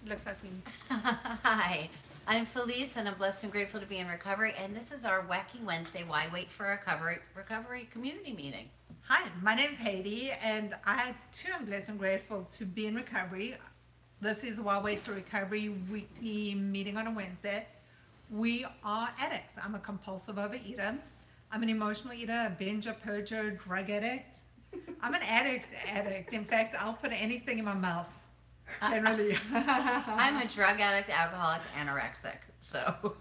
Looks like we. Hi, I'm Felice, and I'm blessed and grateful to be in recovery. And this is our Wacky Wednesday Why Wait for Recovery community meeting. Hi, my name's Haiti, and I too am blessed and grateful to be in recovery. This is the Wild Wait for Recovery weekly meeting on a Wednesday. We are addicts. I'm a compulsive overeater. I'm an emotional eater, a binger, purger, drug addict. I'm an addict. In fact, I'll put anything in my mouth. Generally. I'm a drug addict, alcoholic, anorexic. So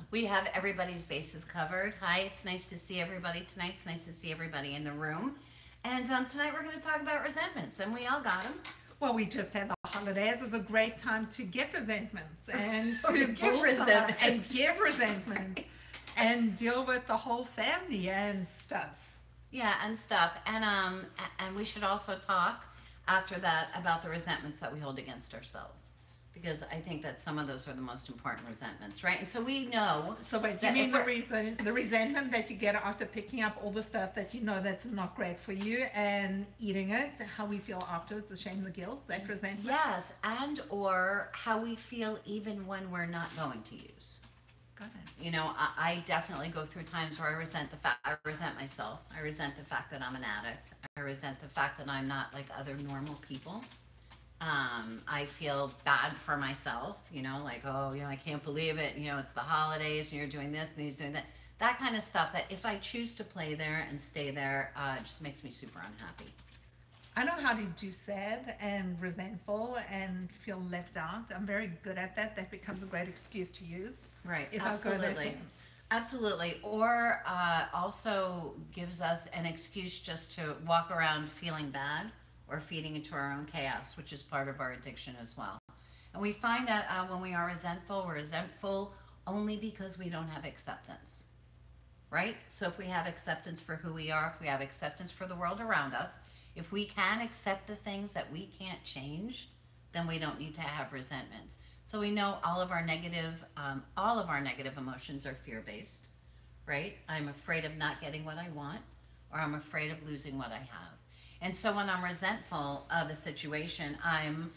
we have everybody's bases covered. Hi, it's nice to see everybody tonight. It's nice to see everybody in the room. And tonight we're going to talk about resentments, and we all got them. Well, we just had the holidays. It's a great time to get resentments and to give resentments and give resentments and deal with the whole family and stuff. Yeah, and stuff. And we should also talk after that about the resentments that we hold against ourselves, because I think that some of those are the most important resentments, right? And so we know. So wait, you mean the resentment that you get after picking up all the stuff that you know that's not great for you and eating it, how we feel afterwards, the shame, the guilt, that resentment? Yes, and or how we feel even when we're not going to use. Got it. You know, I definitely go through times where I resent myself. I resent the fact that I'm an addict. I resent the fact that I'm not like other normal people. I feel bad for myself, like, oh, I can't believe it. It's the holidays and you're doing this and he's doing that. That kind of stuff that if I choose to play there and stay there, it just makes me super unhappy. I know how to do sad and resentful and feel left out. I'm very good at that. That becomes a great excuse to use. Right, if absolutely. Absolutely. Or also gives us an excuse just to walk around feeling bad or feeding into our own chaos, which is part of our addiction as well. And we find that when we are resentful, we're resentful only because we don't have acceptance, right? So if we have acceptance for who we are, if we have acceptance for the world around us, if we can accept the things that we can't change, then we don't need to have resentments. So we know all of our negative emotions are fear-based, right? I'm afraid of not getting what I want, or I'm afraid of losing what I have. And so when I'm resentful of a situation, I'm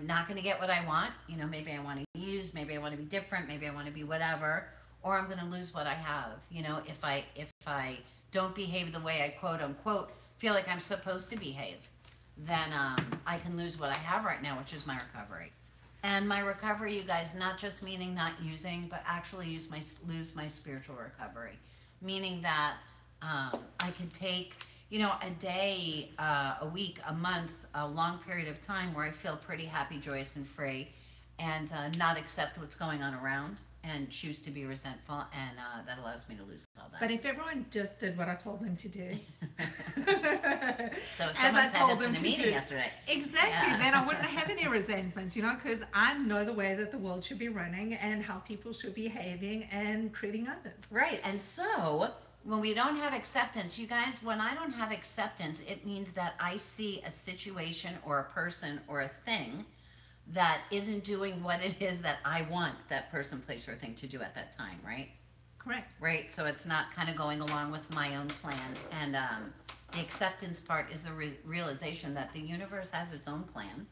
not going to get what I want. Maybe I want to use, maybe I want to be different, maybe I want to be whatever, or I'm going to lose what I have. If I don't behave the way I quote unquote feel like I'm supposed to behave, then I can lose what I have right now, which is my recovery. And my recovery, you guys, not just meaning not using, but actually lose my spiritual recovery, meaning that I could take a day, a week, a month, a long period of time where I feel pretty happy, joyous, and free, and not accept what's going on around and choose to be resentful, and that allows me to lose all that. But if everyone just did what I told them to do. So someone said this in a meeting yesterday. Exactly. Yeah. Then I wouldn't have any resentments, because I know the way that the world should be running and how people should be behaving and treating others. Right. And so when we don't have acceptance, you guys, when I don't have acceptance, it means that I see a situation or a person or a thing that isn't doing what it is that I want that person, place, or thing to do at that time, right? Correct. Right, so it's not kind of going along with my own plan. And the acceptance part is the realization that the universe has its own plan,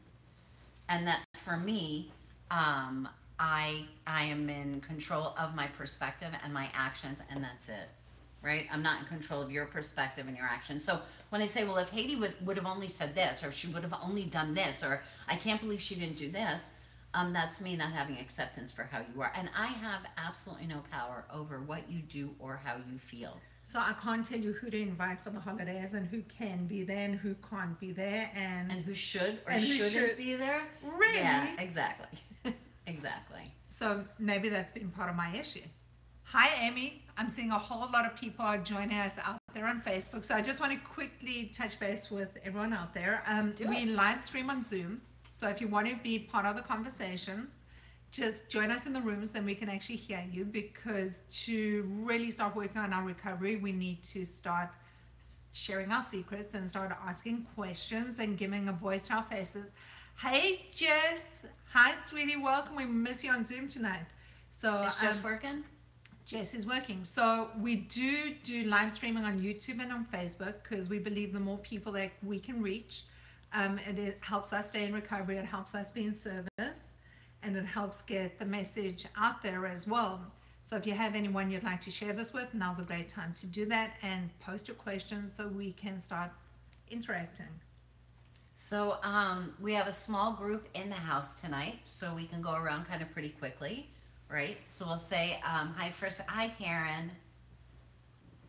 and that for me, I am in control of my perspective and my actions, and that's it. Right? I'm not in control of your perspective and your actions. So when I say, well, if Haiti would have only said this, or if she would have only done this, or I can't believe she didn't do this, that's me not having acceptance for how you are. And I have absolutely no power over what you do or how you feel. So I can't tell you who to invite for the holidays and who can be there and who can't be there and who should or shouldn't be there. Really? Yeah, exactly. Exactly. So maybe that's been part of my issue. Hi, Amy. I'm seeing a whole lot of people are joining us out there on Facebook. So I just want to quickly touch base with everyone out there. We live stream on Zoom. So if you want to be part of the conversation, just join us in the rooms, then we can actually hear you, because to really start working on our recovery, we need to start sharing our secrets and start asking questions and giving a voice to our faces. Hey, Jess. Hi, sweetie. Welcome. We miss you on Zoom tonight. So is Jess working? Jess is working. So we do live streaming on YouTube and on Facebook, because we believe the more people that we can reach, it helps us stay in recovery. It helps us be in service. and it helps get the message out there as well. So if you have anyone you'd like to share this with, now's a great time to do that, and post your questions so we can start interacting. So we have a small group in the house tonight, so we can go around kind of pretty quickly, right? So we'll say hi first. Hi, Karen.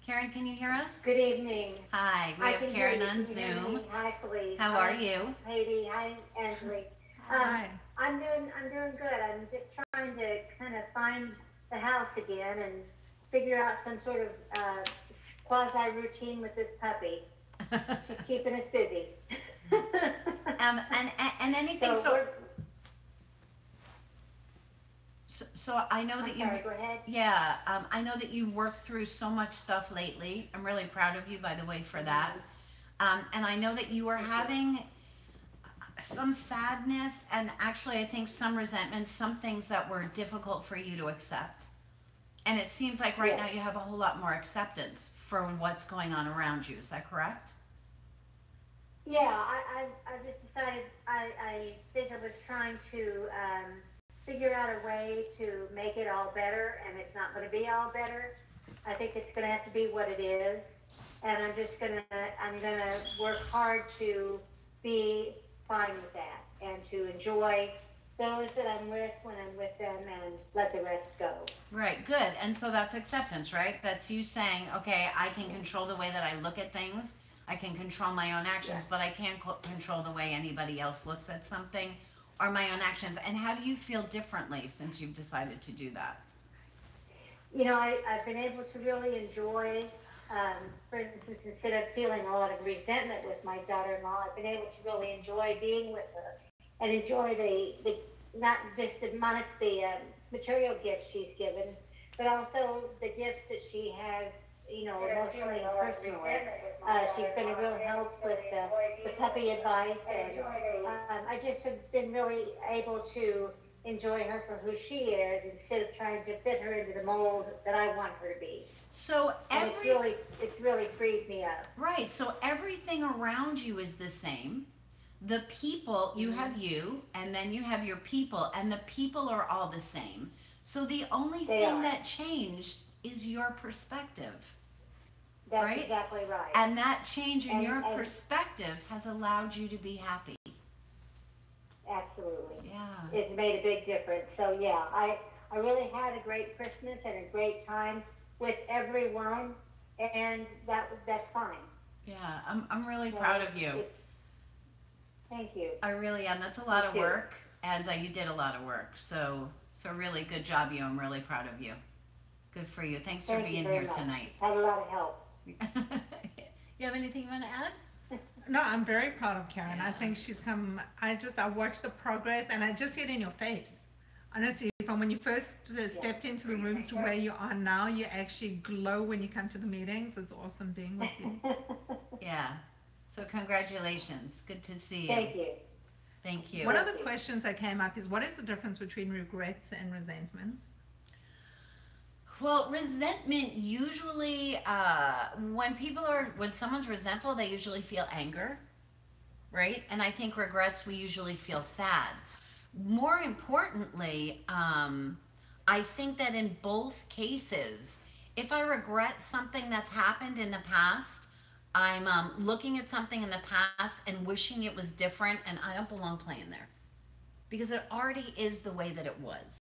Karen, can you hear us? Good evening. Hi, we have Karen on Zoom. Hi, Felice. How are you? Heidi. Hi, Angelique. Hi. I'm doing good. I'm just trying to kind of find the house again and figure out some sort of quasi routine with this puppy. She's keeping us busy. And anything so I know that you. Sorry, go ahead. Yeah, I know that you worked through so much stuff lately. I'm really proud of you, by the way, for that. And I know that you were having some sadness and actually I think some resentment, some things that were difficult for you to accept. And it seems like right now you have a whole lot more acceptance for what's going on around you. Is that correct? Yeah, I just decided I think I was trying to figure out a way to make it all better, and it's not going to be all better. I think it's going to have to be what it is, and I'm gonna work hard to be fine with that and to enjoy those that I'm with when I'm with them and let the rest go. Right, good. And so that's acceptance, right? That's you saying, okay, I can control the way that I look at things. I can control my own actions, but I can't control the way anybody else looks at something or my own actions. And how do you feel differently since you've decided to do that? You know, I've been able to really enjoy, for instance, instead of feeling a lot of resentment with my daughter-in-law, I've been able to really enjoy being with her and enjoy the not just the material gifts she's given, but also the gifts that she has, you know, emotionally and personally. She's been a real help with the puppy advice, and I just have been really able to enjoy her for who she is instead of trying to fit her into the mold that I want her to be. So it's really freed me up. Right. So everything around you is the same. The people, you have you, and then you have your people, and the people are all the same. So the only thing that changed is your perspective. That's right? Exactly right. And that change in your perspective has allowed you to be happy. Absolutely. Yeah. It's made a big difference. So yeah, I really had a great Christmas and a great time with everyone, and that's fine. Yeah, I'm really proud of you. Thank you. I really am. That's a lot of work, and you did a lot of work. So really good job, you. I'm really proud of you. Good for you. Thanks for being here tonight. Had a lot of help. You have anything you want to add? No, I'm very proud of Karen. Yeah. I think she's come, I watched the progress, and I just see it in your face. Honestly, from when you first stepped into the rooms to where you are now, you actually glow when you come to the meetings. It's awesome being with you. Yeah. So congratulations. Good to see you. Thank you. Thank you. One of the questions that came up is, what is the difference between regrets and resentments? Well, resentment usually, when someone's resentful, they usually feel anger, right? And I think regrets, we usually feel sad. More importantly, I think that in both cases, if I regret something that's happened in the past, I'm looking at something in the past and wishing it was different, and I don't belong playing there because it already is the way that it was,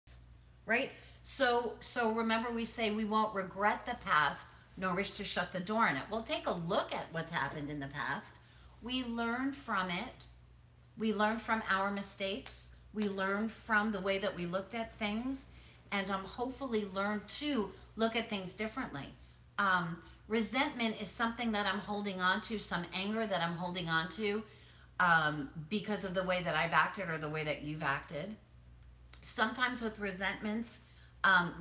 right? So remember, we say we won't regret the past nor wish to shut the door on it. Well, take a look at what's happened in the past. We learn from it. We learn from our mistakes. We learn from the way that we looked at things, and hopefully learn to look at things differently. Resentment is something that I'm holding on to, some anger that I'm holding on to because of the way that I've acted or the way that you've acted. Sometimes with resentments,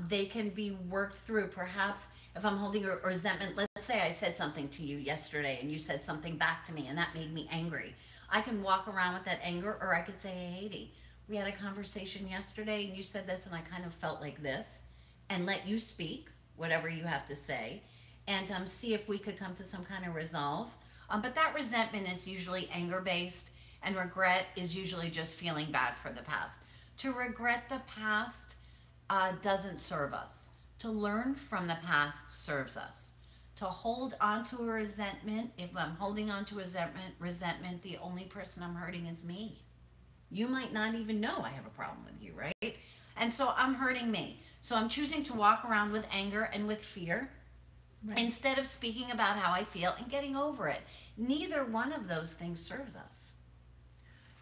they can be worked through. Perhaps if I'm holding a resentment, let's say I said something to you yesterday and you said something back to me and that made me angry. I can walk around with that anger, or I could say, hey, Haiti, we had a conversation yesterday and you said this and I kind of felt like this, and let you speak, whatever you have to say, and see if we could come to some kind of resolve. But that resentment is usually anger-based, and regret is usually just feeling bad for the past. To regret the past doesn't serve us. To learn from the past serves us. To hold on to a resentment, if I'm holding on to resentment, the only person I'm hurting is me. You might not even know I have a problem with you, right? And so I'm hurting me. So I'm choosing to walk around with anger and with fear, right, instead of speaking about how I feel and getting over it. Neither one of those things serves us.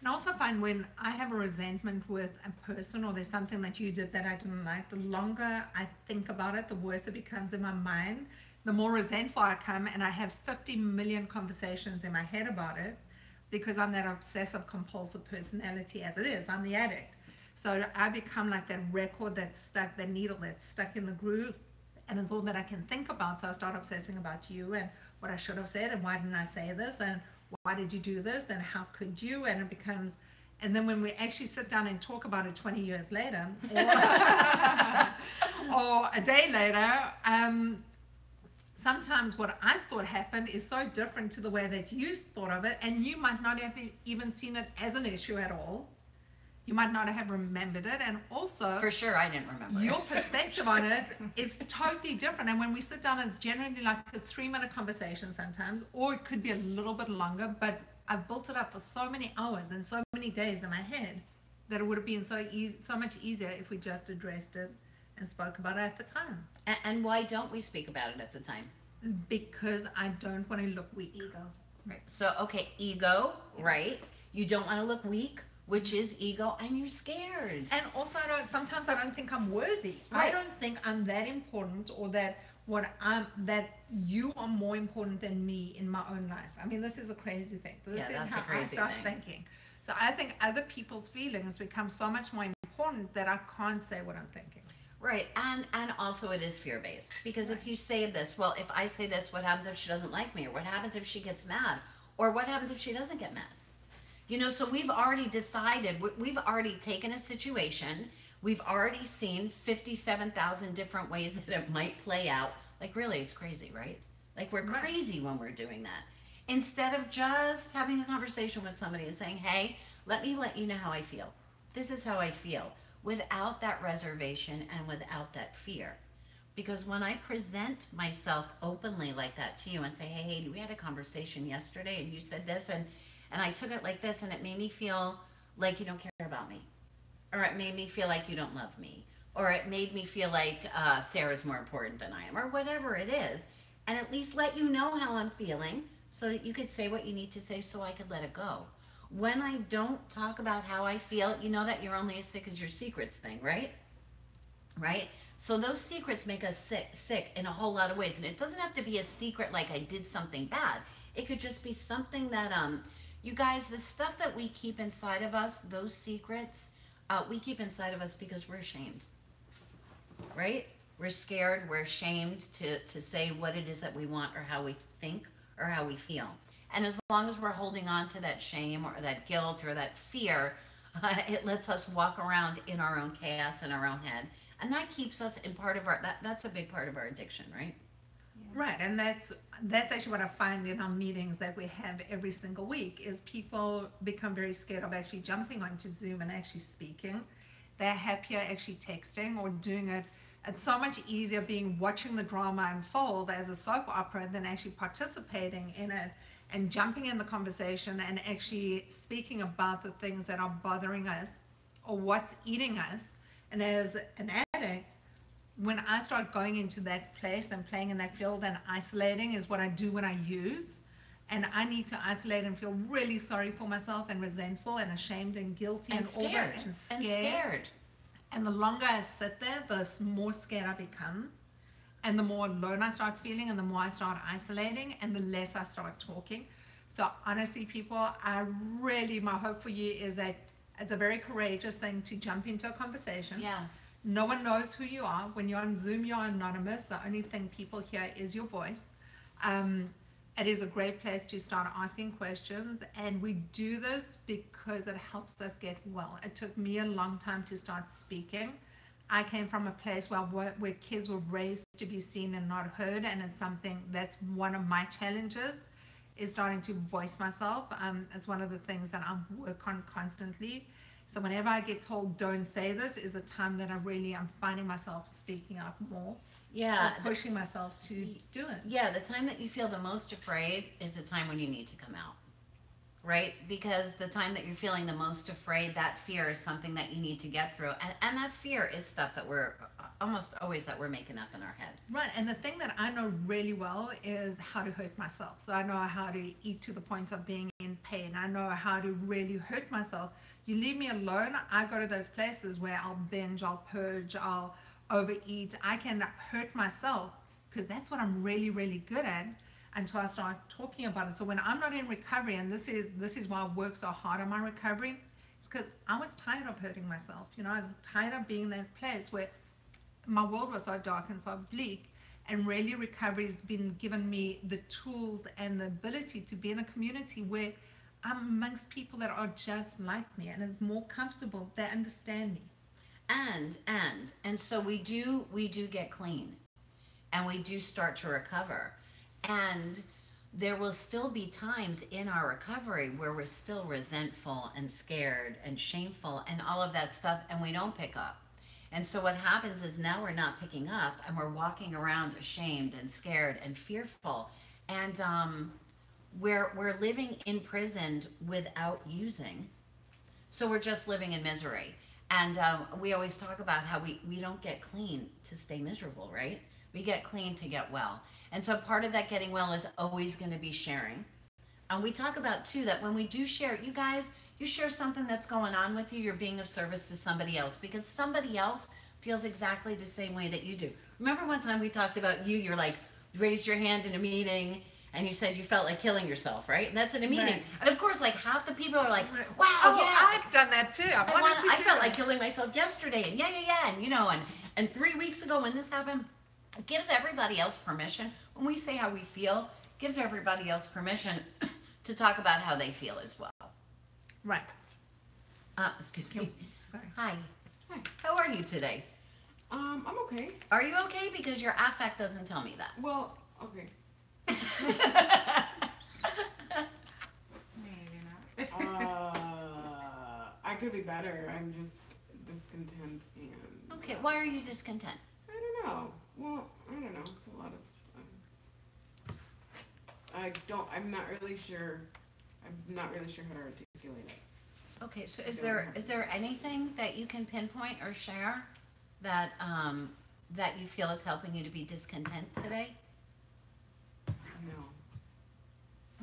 And I also find when I have a resentment with a person, or there's something that you did that I didn't like, the longer I think about it, the worse it becomes in my mind, the more resentful I come, and I have 50 million conversations in my head about it, because I'm that obsessive compulsive personality as it is. I'm the addict. So I become like that record that's stuck, that needle that's stuck in the groove, and it's all that I can think about. So I start obsessing about you and what I should have said, and why didn't I say this, and why did you do this, and how could you? And it becomes, and then when we actually sit down and talk about it 20 years later, or a day later, sometimes what I thought happened is so different to the way that you thought of it, and you might not have even seen it as an issue at all. You might not have remembered it, and also for sure I didn't remember your perspective on it is totally different. And when we sit down, it's generally like a 3-minute conversation sometimes, or it could be a little bit longer, but I've built it up for so many hours and so many days in my head that it would have been so much easier if we just addressed it and spoke about it at the time. And why don't we speak about it at the time? Because I don't want to look weak. Ego. Right. So, okay, ego, right? You don't want to look weak, which is ego, and you're scared. And also, sometimes I don't think I'm worthy. Right. I don't think I'm that important, or that that you are more important than me in my own life. I mean, this is a crazy thing. This is how I start thinking. So I think other people's feelings become so much more important that I can't say what I'm thinking. Right, and also it is fear-based, because if you say this, well, if I say this, what happens if she doesn't like me, or what happens if she gets mad, or what happens if she doesn't get mad? You know, so we've already decided, we've already taken a situation, we've already seen 57,000 different ways that it might play out. Like, really, it's crazy, right? Like, we're crazy when we're doing that. Instead of just having a conversation with somebody and saying, hey, let me let you know how I feel. This is how I feel, without that reservation and without that fear. Because when I present myself openly like that to you and say, hey, we had a conversation yesterday and you said this, and I took it like this, and it made me feel like you don't care about me, or it made me feel like you don't love me, or it made me feel like Sarah's more important than I am, or whatever it is, and at least let you know how I'm feeling so that you could say what you need to say so I could let it go. When I don't talk about how I feel, you know that you're only as sick as your secrets thing, right? Right? So those secrets make us sick in a whole lot of ways. And it doesn't have to be a secret like I did something bad. It could just be something that, you guys, the stuff that we keep inside of us, those secrets, we keep inside of us because we're ashamed, right? We're scared, we're ashamed to say what it is that we want, or how we think, or how we feel. And as long as we're holding on to that shame or that guilt or that fear, it lets us walk around in our own chaos in our own head. And that keeps us in part of our, that's a big part of our addiction, right? Right, and that's actually what I find in our meetings that we have every single week, is people become very scared of actually jumping onto Zoom and actually speaking. They're happier actually texting or doing it. It's so much easier watching the drama unfold as a soap opera than actually participating in it and jumping in the conversation and actually speaking about the things that are bothering us or what's eating us. And as an addict, when I start going into that place and playing in that field and isolating is what I do when I use, and I need to isolate and feel really sorry for myself and resentful and ashamed and guilty and scared, all that, and scared. And the longer I sit there, the more scared I become, and the more alone I start feeling, and the more I start isolating, and the less I start talking. So honestly, people, my hope for you is that it's a very courageous thing to jump into a conversation. Yeah. No one knows who you are. When you're on Zoom, you're anonymous. The only thing people hear is your voice. It is a great place to start asking questions. And we do this because it helps us get well. It took me a long time to start speaking. I came from a place where kids were raised to be seen and not heard. And it's something that's one of my challenges, is starting to voice myself. It's one of the things that I work on constantly. So whenever I get told don't say this is the time that I'm finding myself speaking up more. Yeah. Or pushing myself to do it. Yeah, the time that you feel the most afraid is the time when you need to come out. Right? Because the time that you're feeling the most afraid, that fear is something that you need to get through. And that fear is stuff that we're almost always that we're making up in our head. Right. And the thing that I know really well is how to hurt myself. So I know how to eat to the point of being in pain. I know how to really hurt myself. You leave me alone, I go to those places where I'll binge, I'll purge, I'll overeat. I can hurt myself because that's what I'm really, really good at until I start talking about it. So when I'm not in recovery, and this is why I work so hard on my recovery, it's because I was tired of hurting myself. You know, I was tired of being in that place where my world was so dark and so bleak. And really recovery's been given me the tools and the ability to be in a community where I'm amongst people that are just like me and is more comfortable, they understand me. And so we do get clean and we do start to recover. And there will still be times in our recovery where we're still resentful and scared and shameful and all of that stuff, and we don't pick up. And so what happens is now we're not picking up and we're walking around ashamed and scared and fearful. And we're living imprisoned without using. So we're just living in misery. And we always talk about how we don't get clean to stay miserable, right? We get clean to get well. And so part of that getting well is always going to be sharing. And we talk about too that when we do share, you guys, you share something that's going on with you, you're being of service to somebody else because somebody else feels exactly the same way that you do. Remember one time we talked about you're like, raised your hand in a meeting and you said you felt like killing yourself, right? And that's in a meeting. Right. And of course, like half the people are like, wow, Oh, yeah. I've done that too. I felt like killing myself yesterday and yeah. And, you know, and 3 weeks ago when this happened, it gives everybody else permission. When we say how we feel, gives everybody else permission to talk about how they feel as well. Right. Excuse me. Sorry. Hi. Hi. How are you today? I'm okay. Are you okay? Because your affect doesn't tell me that. Well, okay. I could be better. I'm just discontent and. Okay, why are you discontent? I don't know. Well, I don't know. It's a lot of. I'm not really sure. I'm not really sure how to articulate it. Okay, so is there anything that you can pinpoint or share that that you feel is helping you to be discontent today? No.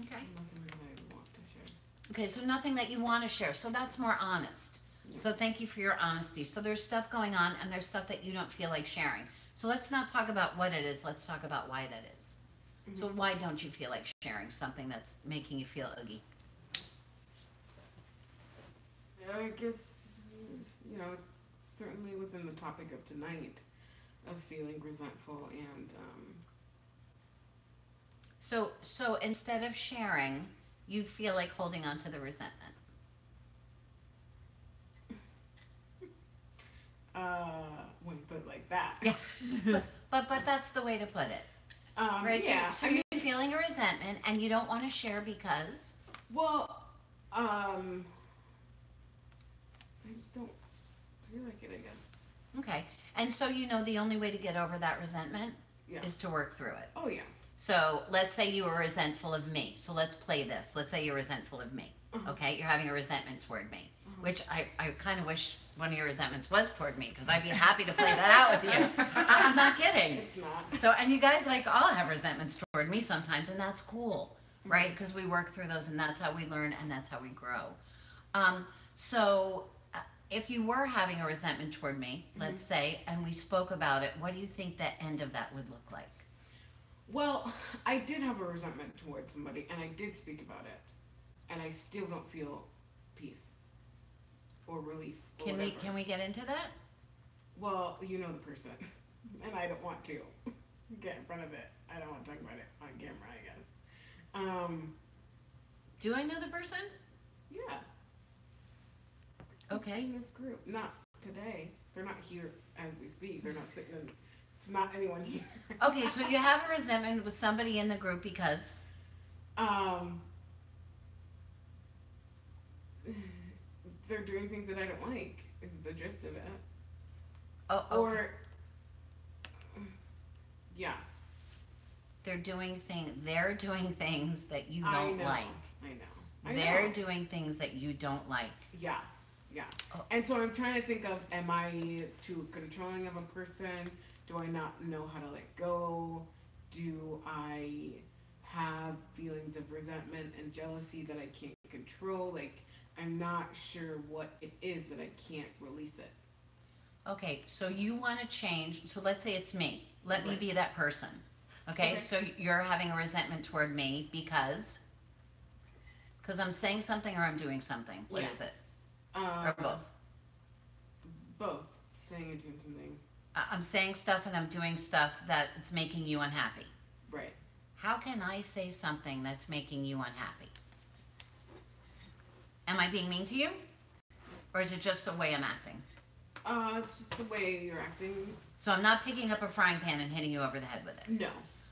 Okay. Nothing that I want to share. Okay, so nothing that you want to share. So that's more honest. Yeah. So thank you for your honesty. So there's stuff going on and there's stuff that you don't feel like sharing. So let's not talk about what it is. Let's talk about why that is. Mm-hmm. So why don't you feel like sharing something that's making you feel oogie? I guess, you know, it's certainly within the topic of tonight of feeling resentful and, So instead of sharing, you feel like holding on to the resentment. when you put it like that. Yeah. but that's the way to put it. Right? Yeah. So you're feeling a resentment and you don't want to share because? Well, I just don't feel like it, I guess. Okay. And so you know the only way to get over that resentment Yeah. is to work through it. Oh, yeah. So let's say you were resentful of me. So let's play this. Let's say you're resentful of me. Okay? You're having a resentment toward me, which I kind of wish one of your resentments was toward me because I'd be happy to play that out with you. I'm not kidding. It's not. So, and you guys like all have resentments toward me sometimes, and that's cool, right? Because we work through those, and that's how we learn, and that's how we grow. So, if you were having a resentment toward me, let's say, and we spoke about it, what do you think the end of that would look like? Well, I did have a resentment towards somebody, and I did speak about it, and I still don't feel peace or relief. Or Can whatever. we get into that? Well, you know the person, and I don't want to get in front of it. I don't want to talk about it on camera, I guess. Do I know the person? Yeah. Okay. In this group, not today. They're not here as we speak. They're not sitting in. It's not anyone here. Okay, so you have a resentment with somebody in the group because they're doing things that I don't like, is the gist of it. Oh, okay. Or, yeah. They're doing things that you I don't know. like. I know. They're doing things that you don't like. Yeah, yeah. Oh. And so I'm trying to think of, am I too controlling of a person? Do I not know how to let go? Do I have feelings of resentment and jealousy that I can't control? Like, I'm not sure what it is that I can't release it. Okay, so you want to change. So let's say it's me. Let me Right. be that person. Okay, Okay. so you're having a resentment toward me because I'm saying something or I'm doing something. What Yeah. is it? Or both? Both. Saying and doing something. I'm saying stuff and I'm doing stuff that's making you unhappy. Right. How can I say something that's making you unhappy? Am I being mean to you? Or is it just the way I'm acting? It's just the way you're acting. So I'm not picking up a frying pan and hitting you over the head with it. No.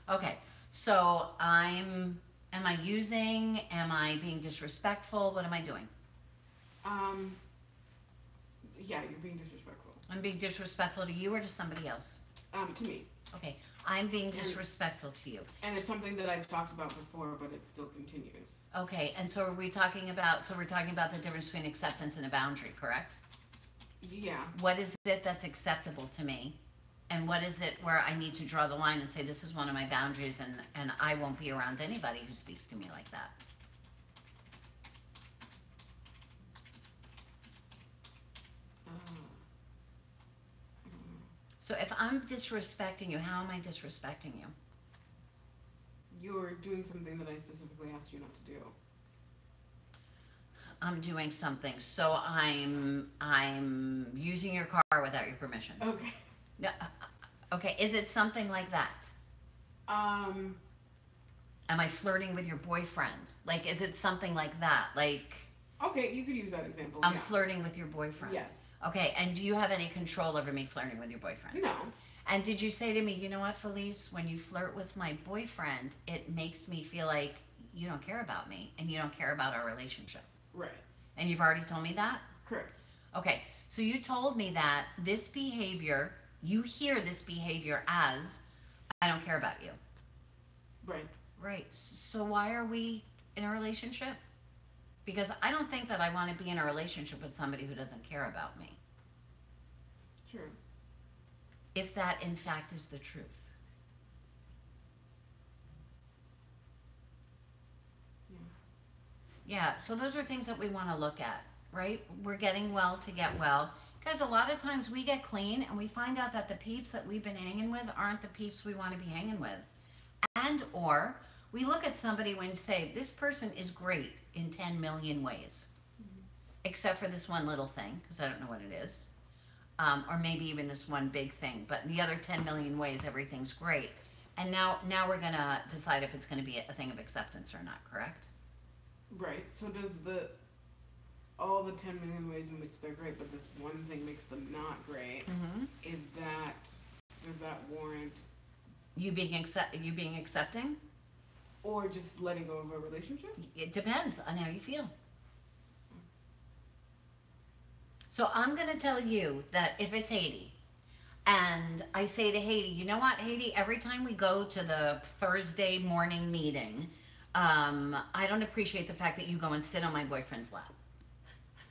Okay. So am I being disrespectful? What am I doing? Yeah, you're being disrespectful. I'm being disrespectful to you or to somebody else? To me. Okay. I'm being disrespectful to you. And it's something that I've talked about before, but it still continues. Okay. And so we're talking about the difference between acceptance and a boundary, correct? Yeah. What is it that's acceptable to me? And what is it where I need to draw the line and say this is one of my boundaries and I won't be around anybody who speaks to me like that? So if I'm disrespecting you, how am I disrespecting you? You're doing something that I specifically asked you not to do. I'm doing something. So I'm using your car without your permission. Okay. No, okay, is it something like that? Am I flirting with your boyfriend? Like, is it something like that? Like, Okay, you could use that example. I'm yeah. flirting with your boyfriend. Yes. Okay, and do you have any control over me flirting with your boyfriend? No. And did you say to me, you know what, Felice, when you flirt with my boyfriend, it makes me feel like you don't care about me and you don't care about our relationship. Right. And you've already told me that? Correct. Okay, so you told me that this behavior, you hear this behavior as, I don't care about you. Right. Right, so why are we in a relationship? Because I don't think that I want to be in a relationship with somebody who doesn't care about me. True. If that, in fact, is the truth. Yeah, so those are things that we want to look at, right? We're getting well to get well. Guys, a lot of times we get clean and we find out that the peeps that we've been hanging with aren't the peeps we want to be hanging with. And or we look at somebody when say, this person is great in 10 million ways. Except for this one little thing, because I don't know what it is. Or maybe even this one big thing. But in the other 10 million ways, everything's great. And now we're going to decide if it's going to be a thing of acceptance or not, correct? Right. So does all the 10 million ways in which they're great, but this one thing makes them not great, does that warrant You being accepting? or just letting go of a relationship? It depends on how you feel. So I'm going to tell you that if it's Haiti, and I say to Haiti, you know what, Haiti, every time we go to the Thursday morning meeting, I don't appreciate the fact that you go and sit on my boyfriend's lap.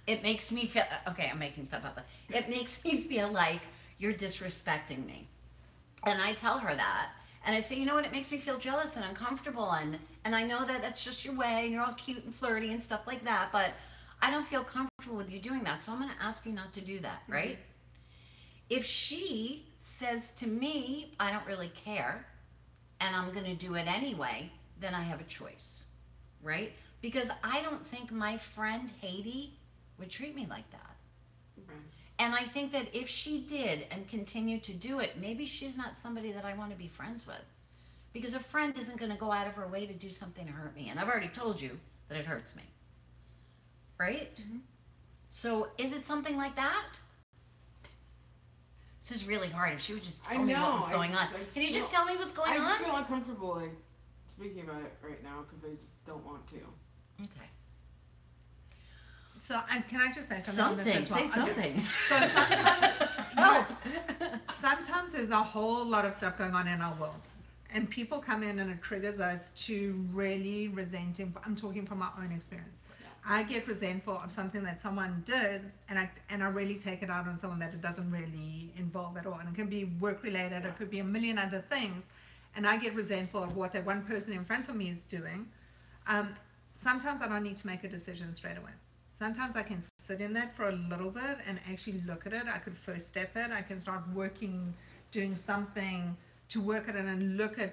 It makes me feel, okay, I'm making stuff up. It makes me feel like you're disrespecting me. And I tell her that. And I say, you know what, it makes me feel jealous and uncomfortable. And I know that that's just your way and you're all cute and flirty and stuff like that. But I don't feel comfortable with you doing that. So I'm going to ask you not to do that, right? If she says to me, I don't really care, and I'm going to do it anyway, then I have a choice, right? Because I don't think my friend Haiti would treat me like that. Right. And I think that if she did and continued to do it, maybe she's not somebody that I want to be friends with. Because a friend isn't going to go out of her way to do something to hurt me. And I've already told you that it hurts me. Right? So is it something like that? This is really hard. If she would just tell me what was going on. Can you just tell me what's going on? I just feel uncomfortable like speaking about it right now because I just don't want to. Okay. So, and can I just say something on this Something. as well? Say something. So sometimes, Help. sometimes there's a whole lot of stuff going on in our world, and people come in and it triggers us to really resenting. I'm talking from my own experience. I get resentful of something that someone did, and I really take it out on someone that it doesn't really involve at all. And it can be work related, it could be a million other things, and I get resentful of what that one person in front of me is doing. Sometimes I don't need to make a decision straight away. Sometimes I can sit in that for a little bit and actually look at it. I could first step it. I can start working, doing something to work at it and look at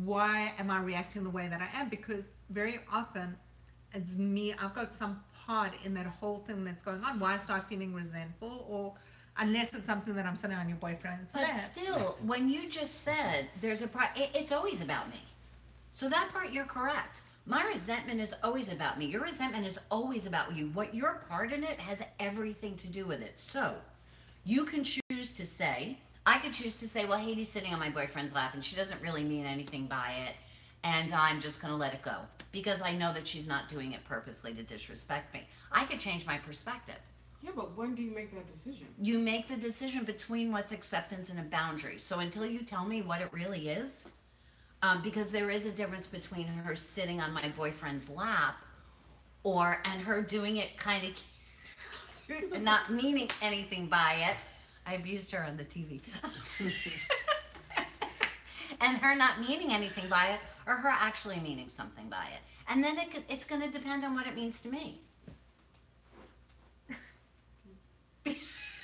why am I reacting the way that I am, because very often it's me. I've got some part in that whole thing that's going on. Why I start feeling resentful, or unless it's something that I'm sitting on your boyfriend's But lap. still, when you just said there's a it's always about me. So that part you're correct. My resentment is always about me. Your resentment is always about you. What your part in it has everything to do with it. So you can choose to say, I could choose to say, well, Haiti's sitting on my boyfriend's lap and she doesn't really mean anything by it, and I'm just going to let it go because I know that she's not doing it purposely to disrespect me. I could change my perspective. Yeah, but when do you make that decision? You make the decision between what's acceptance and a boundary. So until you tell me what it really is, because there is a difference between her sitting on my boyfriend's lap and her doing it kind of cute and not meaning anything by it. I abused her on the TV. And her not meaning anything by it, or her actually meaning something by it. And then it's going to depend on what it means to me.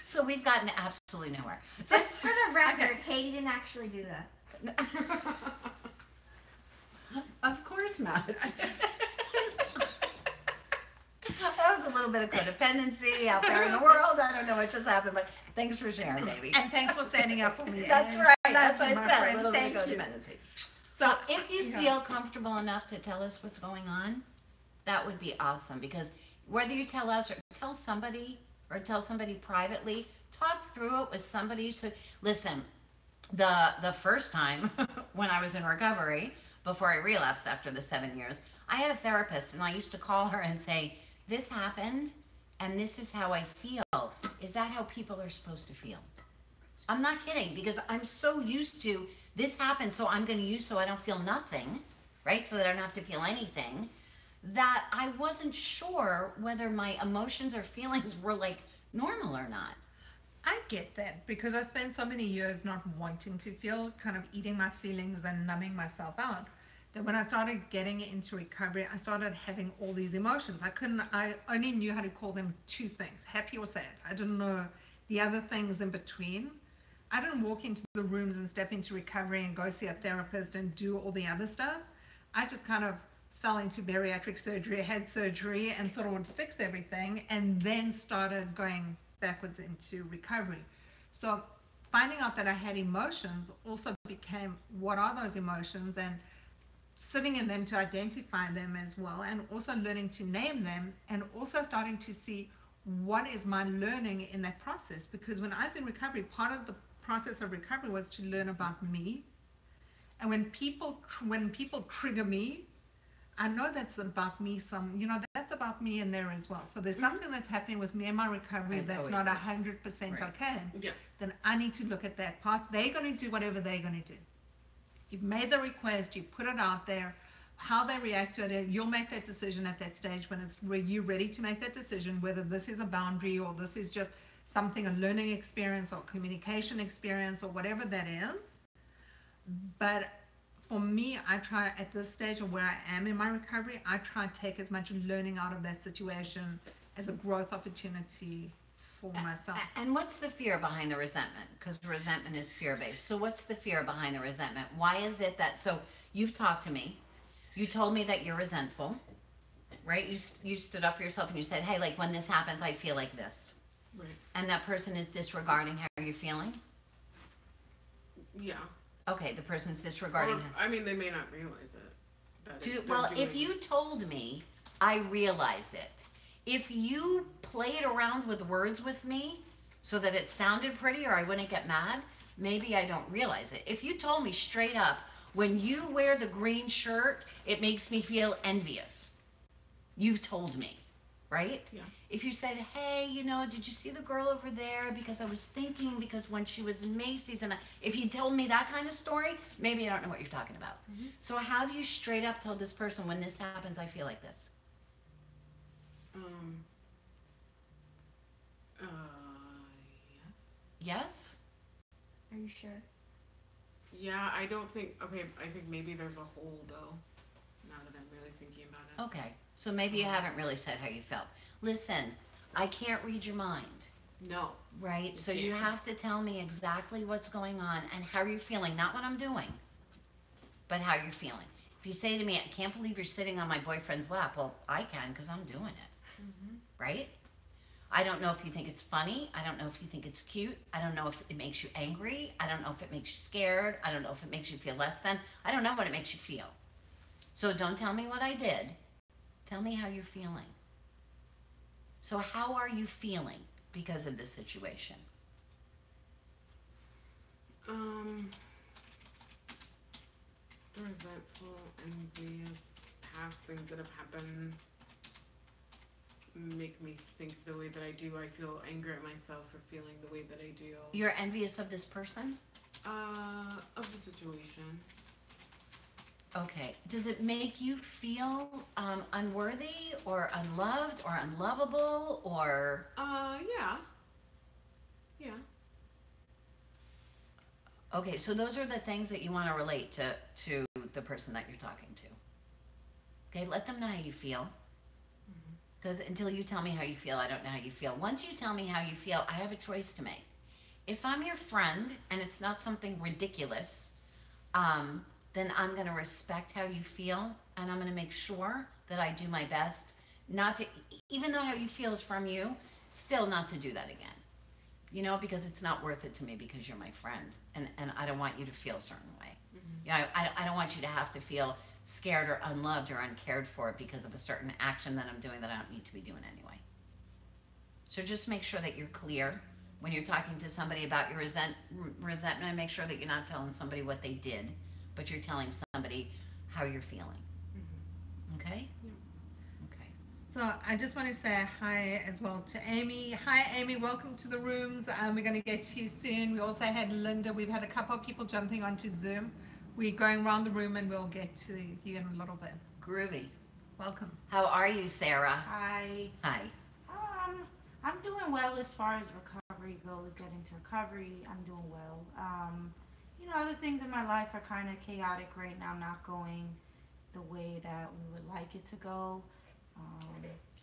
So we've gotten absolutely nowhere. So Just for the record, Haiti didn't actually do that. Of course not. That was a little bit of codependency out there in the world. I don't know what just happened, but thanks for sharing, baby. And thanks for standing up for me. That's And right. That's love what you, I my said. friend. A little bit of Thank you. codependency. So if you Yeah. feel comfortable enough to tell us what's going on, that would be awesome. Because whether you tell us or tell somebody privately, talk through it with somebody. So listen, the first time when I was in recovery, before I relapsed after the 7 years, I had a therapist, and I used to call her and say, this happened and this is how I feel. Is that how people are supposed to feel? I'm not kidding, because I'm so used to this happened, so I'm going to use so I don't feel nothing, right? So that I don't have to feel anything, that I wasn't sure whether my emotions or feelings were like normal or not. I get that, because I spent so many years not wanting to feel, kind of eating my feelings and numbing myself out, that when I started getting into recovery, I started having all these emotions. I only knew how to call them two things, happy or sad. I didn't know the other things in between. I didn't walk into the rooms and step into recovery and go see a therapist and do all the other stuff. I just kind of fell into bariatric surgery, had surgery, and thought it would fix everything, and then started going backwards into recovery. So finding out that I had emotions also became, what are those emotions, and sitting in them to identify them as well, and also learning to name them, and also starting to see what is my learning in that process. Because when I was in recovery, part of the process of recovery was to learn about me. And when people trigger me, I know that's about me. That's about me in there as well. So there's something that's happening with me in my recovery It that's always not is. 100% Right. okay. Yeah. Then I need to look at that part. They're going to do whatever they're going to do. You've made the request, you put it out there. How they react to it, you'll make that decision at that stage when you're ready to make that decision, whether this is a boundary or this is just something, a learning experience or communication experience or whatever that is. But for me, I try at this stage of where I am in my recovery, I try to take as much learning out of that situation as a growth opportunity for myself. And what's the fear behind the resentment? Because resentment is fear-based. So what's the fear behind the resentment? Why is it that, so you've talked to me, you told me that you're resentful, right? You stood up for yourself and you said, hey, like when this happens, I feel like this. Right. And that person is disregarding how you're feeling? Yeah. Okay, the person's disregarding Or, I mean, they may not realize it. Well, if you told me, I realize it. If you played around with words with me so that it sounded pretty or I wouldn't get mad, maybe I don't realize it. If you told me straight up, when you wear the green shirt, it makes me feel envious. You've told me, right? Yeah. If you said, hey, you know, did you see the girl over there? Because I was thinking, because when she was in Macy's, and if you told me that kind of story, maybe I don't know what you're talking about. So have you straight up told this person, when this happens, I feel like this? Yes. Yes? Are you sure? Yeah, I don't think. Okay, I think maybe there's a hole though. Now that I'm really thinking about it. Okay. So maybe you haven't really said how you felt. Listen, I can't read your mind. No. Right? So you can't. have to tell me exactly what's going on and how you're feeling. Not what I'm doing, but how you're feeling. If you say to me, I can't believe you're sitting on my boyfriend's lap, well, I can because I'm doing it. Right? I don't know if you think it's funny. I don't know if you think it's cute. I don't know if it makes you angry. I don't know if it makes you scared. I don't know if it makes you feel less than. I don't know what it makes you feel. So don't tell me what I did. Tell me how you're feeling. So how are you feeling because of this situation? Resentful, envious, past things that have happened make me think the way that I do. I feel anger at myself for feeling the way that I do. You're envious of this person? Of the situation. Okay. Does it make you feel unworthy or unloved or unlovable or? Yeah. Yeah. Okay, so those are the things that you want to relate to the person that you're talking to. Okay, let them know how you feel. Because until you tell me how you feel, I don't know how you feel. Once you tell me how you feel, I have a choice to make. If I'm your friend and it's not something ridiculous, then I'm going to respect how you feel and I'm going to make sure that I do my best not to, even though how you feel is from you, still not to do that again. You know, because it's not worth it to me because you're my friend and I don't want you to feel a certain way. Yeah, I don't want you to have to feel scared or unloved or uncared for because of a certain action that I'm doing that I don't need to be doing anyway. So just make sure that you're clear when you're talking to somebody about your resentment, and make sure that you're not telling somebody what they did, but you're telling somebody how you're feeling. Okay? Okay. So I just want to say hi as well to Amy. Hi, Amy. Welcome to the rooms. We're going to get to you soon. We also had Linda. We've had a couple of people jumping onto Zoom. We're going around the room and we'll get to you in a little bit. Groovy. Welcome. How are you, Sarah? Hi. Hi. I'm doing well as far as recovery goes. Getting to recovery, I'm doing well. You know, other things in my life are kind of chaotic right now, not going the way that we would like it to go.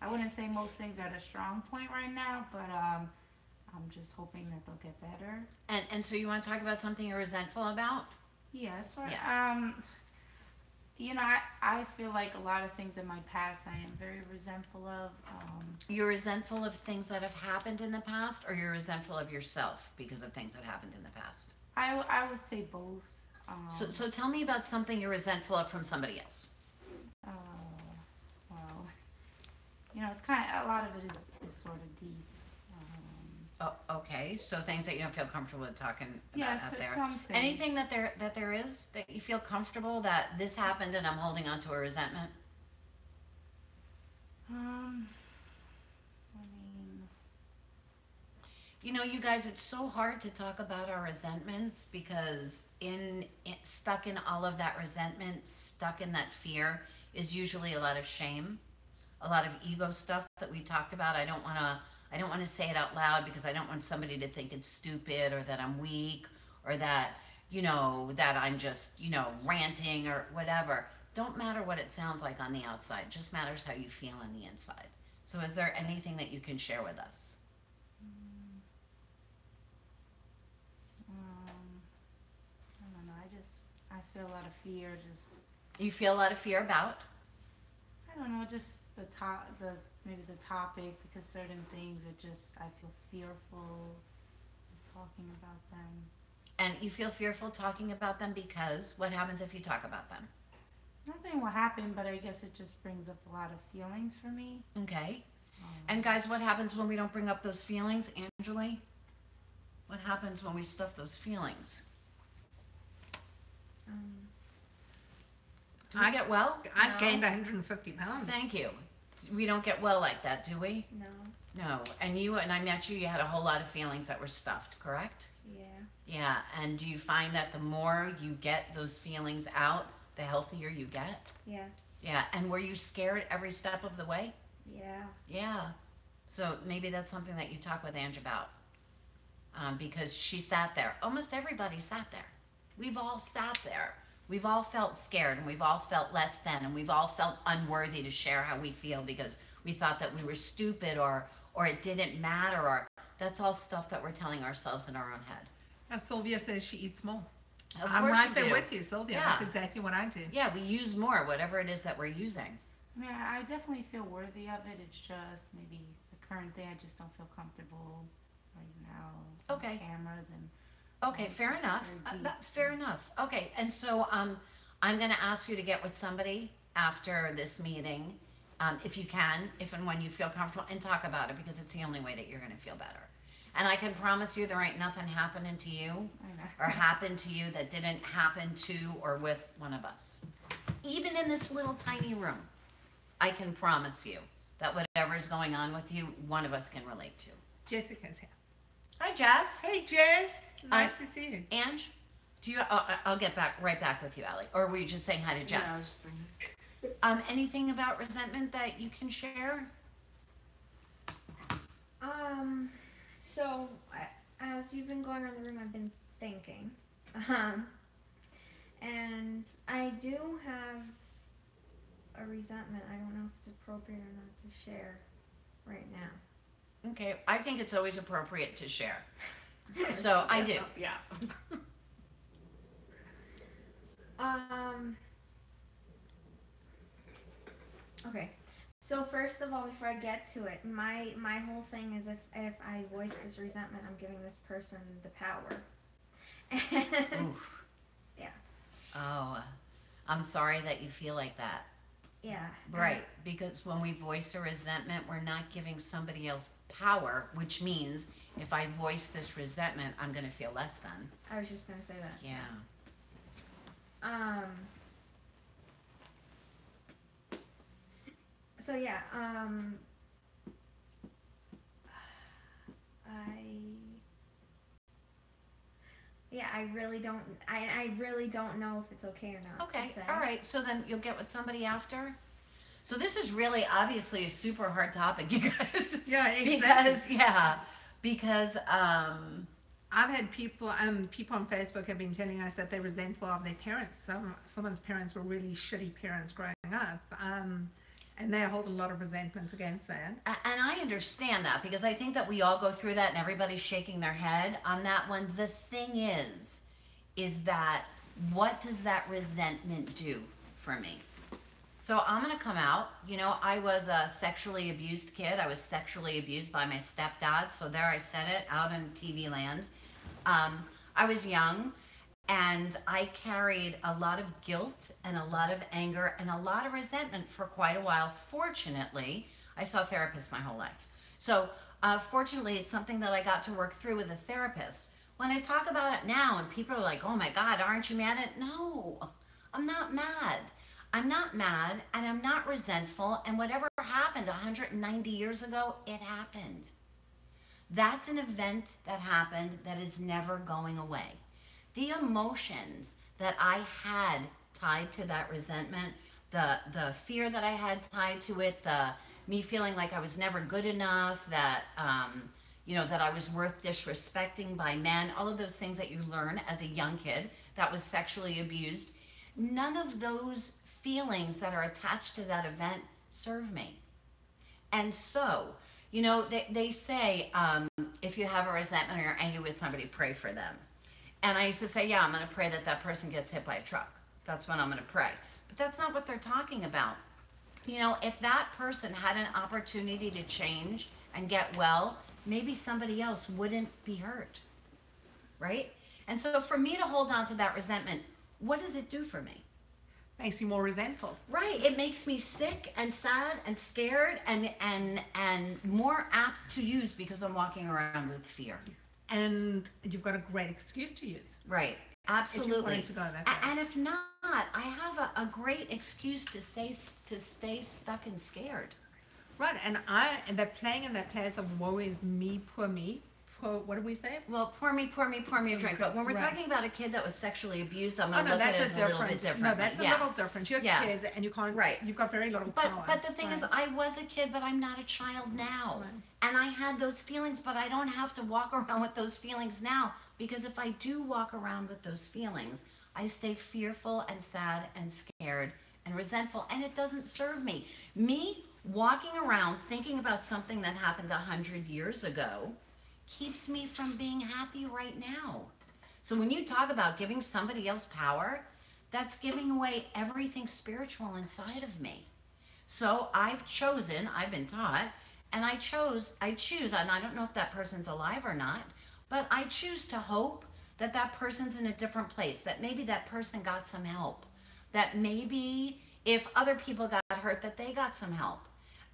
I wouldn't say most things are at a strong point right now, but I'm just hoping that they'll get better. And so you want to talk about something you're resentful about? Yes. Yeah. You know, I feel like a lot of things in my past I am very resentful of. You're resentful of things that have happened in the past, or you're resentful of yourself because of things that happened in the past? I would say both. So tell me about something you're resentful of from somebody else. Well, you know, it's kind of, a lot of it is sort of deep. Oh, okay. So things that you don't feel comfortable with talking about Yes, out there. some things. Anything that there is that you feel comfortable that this happened and I'm holding on to a resentment? I mean, You know, you guys, it's so hard to talk about our resentments because stuck in all of that resentment, stuck in that fear is usually a lot of shame, a lot of ego stuff that we talked about. I don't want to say it out loud because I don't want somebody to think it's stupid or that I'm weak or that, you know, that I'm just, you know, ranting or whatever. Don't matter what it sounds like on the outside, just matters how you feel on the inside. So is there anything that you can share with us? I don't know. I feel a lot of fear. You feel a lot of fear about? I don't know. Just maybe the topic, because certain things I feel fearful of talking about them. And you feel fearful talking about them because what happens if you talk about them? Nothing will happen, but I guess it just brings up a lot of feelings for me. Okay. And guys, what happens when we don't bring up those feelings, Angeli? What happens when we stuff those feelings? Do we get well? I gained 150 pounds. Thank you. We don't get well like that, do we? No. No. And you and I met you, you had a whole lot of feelings that were stuffed, correct? Yeah. Yeah. And do you find that the more you get those feelings out, the healthier you get? Yeah. Yeah. And were you scared every step of the way? Yeah. Yeah. So maybe that's something that you talk with Ange about. Because she sat there. Almost everybody sat there. We've all sat there. We've all felt scared, and we've all felt less than, and we've all felt unworthy to share how we feel because we thought that we were stupid or it didn't matter, or that's all stuff that we're telling ourselves in our own head. As Sylvia says, she eats more. Of I'm course right you there do. with you, Sylvia. Yeah. That's exactly what I do. Yeah, we use more, whatever it is that we're using. Yeah, I definitely feel worthy of it. It's just maybe the current day I just don't feel comfortable right now. Okay. Cameras and Okay, fair It's enough. very deep. Fair enough. Okay, and so I'm going to ask you to get with somebody after this meeting, if you can, if and when you feel comfortable, and talk about it because it's the only way that you're going to feel better. And I can promise you there ain't nothing happening to you I know. or happened to you that didn't happen to or with one of us. Even in this little tiny room, I can promise you that whatever's going on with you, one of us can relate to. Jessica's here. Hi, Jess. Hey, Jess. Nice to see you. Ange, do you? I'll get right back with you, Allie. Or were you just saying hi to Yeah, I was Jess? just saying. Anything about resentment that you can share? So as you've been going around the room, I've been thinking, and I do have a resentment. I don't know if it's appropriate or not to share right now. Okay, I think it's always appropriate to share. So I do. Yeah. Okay. So first of all, before I get to it, my whole thing is if I voice this resentment, I'm giving this person the power. Oof. Yeah. Oh, I'm sorry that you feel like that. Yeah. Right, because when we voice a resentment, we're not giving somebody else power, which means if I voice this resentment, I'm going to feel less than. I was just gonna say that. Yeah. So yeah. I really don't. I really don't know if it's okay or not. Okay, To say. all right. So then you'll get with somebody after. So this is really obviously a super hard topic, you guys. Yeah, exactly. Because I've had people on Facebook have been telling us that they're resentful of their parents. Someone's parents were really shitty parents growing up, and they hold a lot of resentment against that. and I understand that because I think that we all go through that and everybody's shaking their head on that one. The thing is that what does that resentment do for me? So I'm going to come out. You know, I was a sexually abused kid. I was sexually abused by my stepdad. So there I said it out in TV land. I was young and I carried a lot of guilt and a lot of anger and a lot of resentment for quite a while. Fortunately, I saw a therapist my whole life. So fortunately, it's something that I got to work through with a therapist. When I talk about it now and people are like, oh my God, aren't you mad at? No, I'm not mad. I'm not mad and I'm not resentful, and whatever happened 190 years ago, it happened. That's an event that happened that is never going away. The emotions that I had tied to that resentment, the fear that I had tied to it, the me feeling like I was never good enough, that that I was worth disrespecting by men, all of those things that you learn as a young kid that was sexually abused, none of those feelings that are attached to that event serve me. And so, they say if you have a resentment or you're angry with somebody, pray for them. And I used to say, yeah, I'm going to pray that person gets hit by a truck. That's what I'm going to pray. But that's not what they're talking about. If that person had an opportunity to change and get well, maybe somebody else wouldn't be hurt, right? And so for me to hold on to that resentment, what does it do for me? Makes you more resentful. Right. It makes me sick and sad and scared and more apt to use because I'm walking around with fear. And you've got a great excuse to use. Right. Absolutely. If you wanted to go that way. And if not, I have a great excuse to stay stuck and scared. Right, and they're playing in that place of woe is me, poor me. Poor, what do we say? Well, pour me a drink. But when we're Right. talking about a kid that was sexually abused, I'm Oh gonna no, look at that's it as a little bit different. No, that's a little different. You're Yeah. a kid and you can't. Right. You've got very little power. But the thing is, I was a kid, but I'm not a child now. Right. And I had those feelings, but I don't have to walk around with those feelings now, because if I do walk around with those feelings, I stay fearful and sad and scared and resentful, and it doesn't serve me. Me walking around thinking about something that happened 100 years ago keeps me from being happy right now. So when you talk about giving somebody else power, that's giving away everything spiritual inside of me. So I've been taught, and I choose, and I don't know if that person's alive or not, but I choose to hope that that person's in a different place, that maybe that person got some help, that maybe if other people got hurt, that they got some help,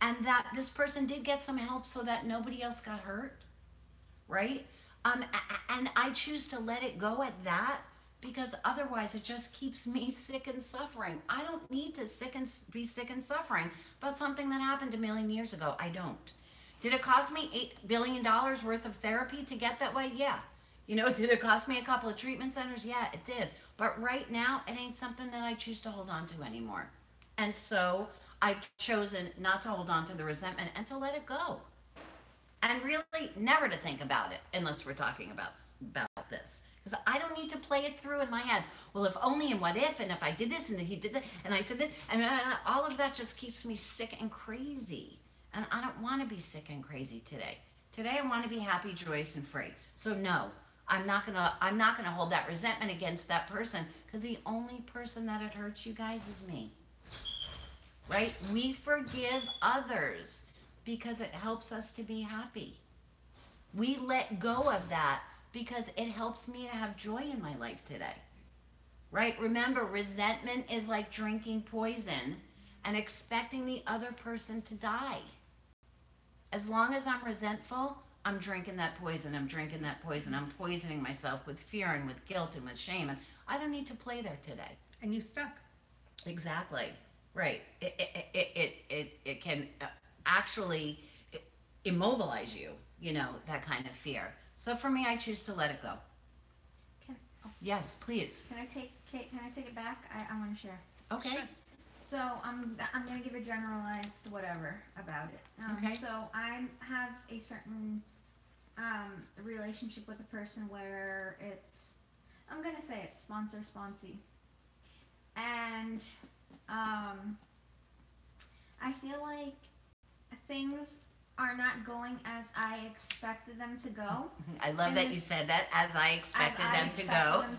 and that this person did get some help so that nobody else got hurt, right? And I choose to let it go at that, because otherwise it just keeps me sick and suffering. I don't need to be sick and suffering about something that happened a million years ago. I don't. Did it cost me $8 billion worth of therapy to get that way? Yeah. You know, did it cost me a couple of treatment centers? Yeah, it did. But right now, it ain't something that I choose to hold on to anymore. And so I've chosen not to hold on to the resentment and to let it go. And really never to think about it unless we're talking about this. Because I don't need to play it through in my head. Well, if only, and what if, and if I did this, and he did that, and I said that, and all of that just keeps me sick and crazy. And I don't want to be sick and crazy today. Today I want to be happy, joyous, and free. So no, I'm not gonna hold that resentment against that person, because the only person that it hurts, you guys, is me. Right? We forgive others because it helps us to be happy. We let go of that because it helps me to have joy in my life today. Right? Remember, resentment is like drinking poison and expecting the other person to die. As long as I'm resentful, I'm drinking that poison. I'm drinking that poison. I'm poisoning myself with fear and with guilt and with shame. And I don't need to play there today. And you stuck. Exactly. Right. It can actually immobilize you, you know, that kind of fear. So for me, I choose to let it go. Yes, please. Can I take it back? I want to share. Okay. Sure. So I'm gonna give a generalized whatever about it. Okay. So I have a certain relationship with a person where I'm gonna say it's sponsor-sponsee, and I feel like things are not going as I expected them to go. I love And that you said that, as I expected them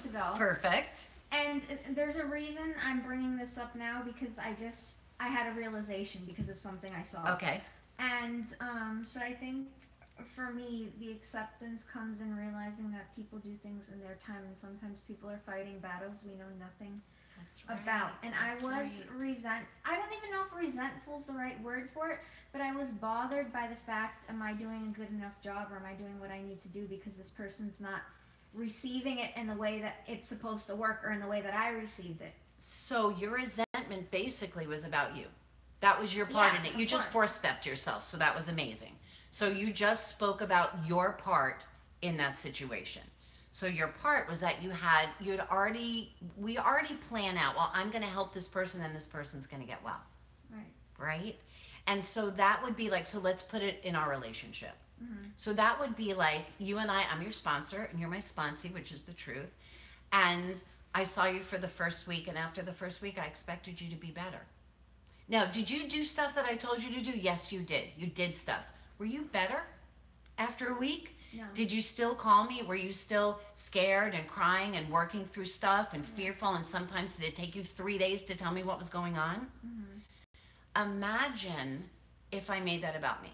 to go. Perfect. And there's a reason I'm bringing this up now, because I had a realization because of something I saw. Okay. And so I think for me, the acceptance comes in realizing that people do things in their time, and sometimes people are fighting battles we know nothing about. And I was I don't even know if resentful is the right word for it, but I was bothered by the fact, am I doing a good enough job, or am I doing what I need to do, because this person's not receiving it in the way that it's supposed to work, or in the way that I received it. So your resentment basically was about you. That was your part in it. You just four-stepped yourself, so that was amazing. So you just spoke about your part in that situation. So your part was that we already plan out, well, I'm going to help this person and this person's going to get well. Right? And so that would be like, so let's put it in our relationship. Mm-hmm. So that would be like, you and I'm your sponsor, and you're my sponsee, which is the truth. And I saw you for the first week, and after the first week, I expected you to be better. Now, did you do stuff that I told you to do? Yes, you did. You did stuff. Were you better after a week? No. Did you still call me? Were you still scared and crying and working through stuff and fearful? And sometimes did it take you 3 days to tell me what was going on? Mm-hmm. Imagine if I made that about me.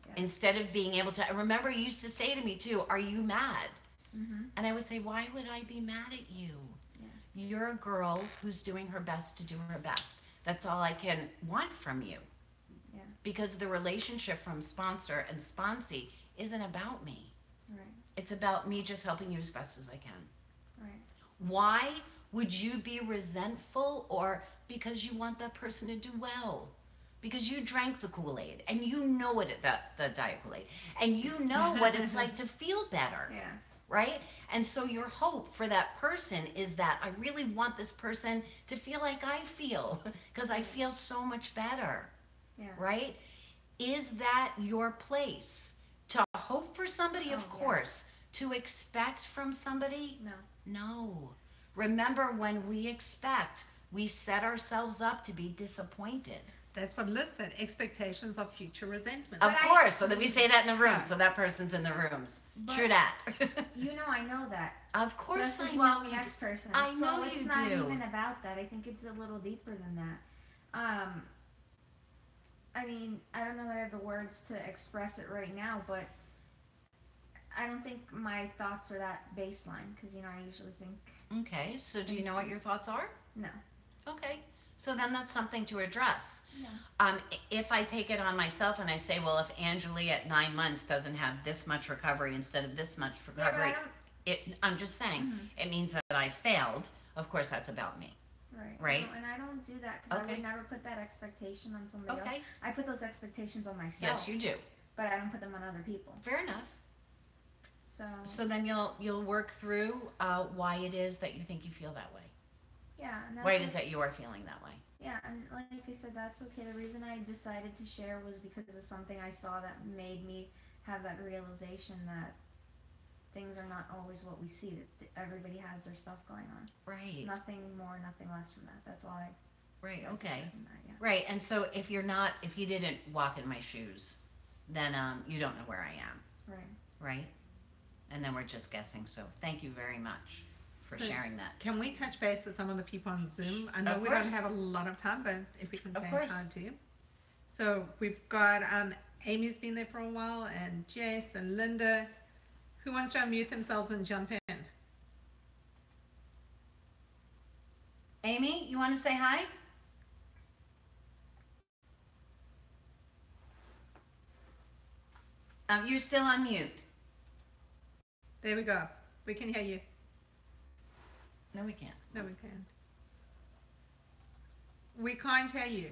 Yeah. Instead of being able to, I remember you used to say to me too, are you mad? Mm-hmm. And I would say, why would I be mad at you? Yeah. You're a girl who's doing her best to do her best. That's all I can want from you. Yeah. Because the relationship from sponsor and sponsee isn't about me. Right. It's about me just helping you as best as I can. Right. Why would you be resentful? Or because you want that person to do well? because you drank the Kool-Aid and you know what the Diet Kool-Aid, and you know what it's like to feel better. Yeah. Right? And so your hope for that person is that I really want this person to feel like I feel because I feel so much better. Yeah. Right? Is that your place? To hope for somebody, of course. To expect from somebody? No. No. Remember, when we expect, we set ourselves up to be disappointed. That's what Liz said. Expectations of future resentment. Of course. So that we say that in the room. So that person's in the rooms. True that. You know, I know that. Of course Just I as well know as the you next person. I so know it's you not do. even about that. I think it's a little deeper than that. I mean, I don't know that I have the words to express it right now, but I don't think my thoughts are that baseline because, you know, I usually think, Okay. So do you know what your thoughts are? no. Okay. So then that's something to address. Yeah. If I take it on myself and I say, well, if Angeli at 9 months doesn't have this much recovery instead of this much Yeah, but I recovery, don't, I'm just saying, it means that I failed. Of course, that's about me. Right. And I don't do that because I Okay. would never put that expectation on somebody else. Okay. I put those expectations on myself. Yes, you do. But I don't put them on other people. Fair enough. So, So then you'll work through why it is that you think you feel that way. yeah. And that's Why it what- is that you are feeling that way. Yeah, and like I said, that's okay. The reason I decided to share was because of something I saw that made me have that realization that things are not always what we see, that everybody has their stuff going on. Right. Nothing more, nothing less from that. That's all I Right. that's Okay. from that, yeah. Right. And so if you didn't walk in my shoes, then you don't know where I am. Right. Right. And then we're just guessing. So thank you very much for So- sharing that. Can we touch base with some of the people on Zoom? I know Of we don't course. have a lot of time, but if we can Of say course. hi to you. So we've got Amy's been there for a while, and Jess and Linda. Who wants to unmute themselves and jump in? Amy, you want to say hi? You're still on mute. There we go. We can hear you. No, we can't. No, we can. We can't hear you.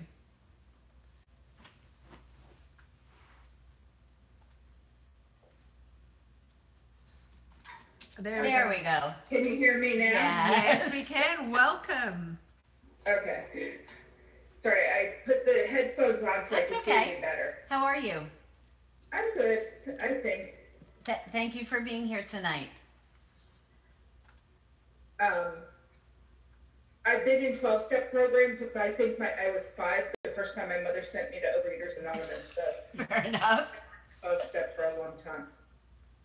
There We go. Can you hear me now? Yes. Yes, we can. Welcome. Okay. Sorry, I put the headphones on so That's I could hear okay. you better. How are you? I'm good, I think. Thank you for being here tonight. I've been in 12-step programs. I think I was 5 the first time my mother sent me to Overeaters Anonymous. So Fair enough. 12-step for a long time,